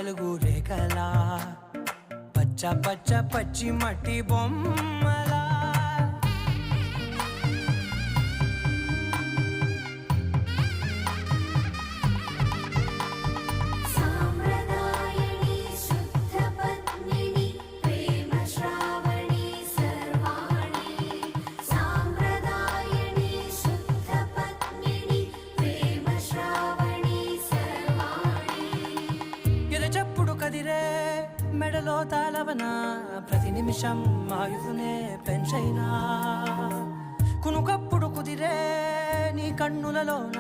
వెలుగు రేఖలా పచ్చ పచ్చ పచ్చి మట్టి బొమ్మలా కదిరే మెడలో తాళవన ప్రతి నిమిషం ఆయుధునే పెంచైనా కునుకప్పుడు కుదిరే నీ కన్నులలోన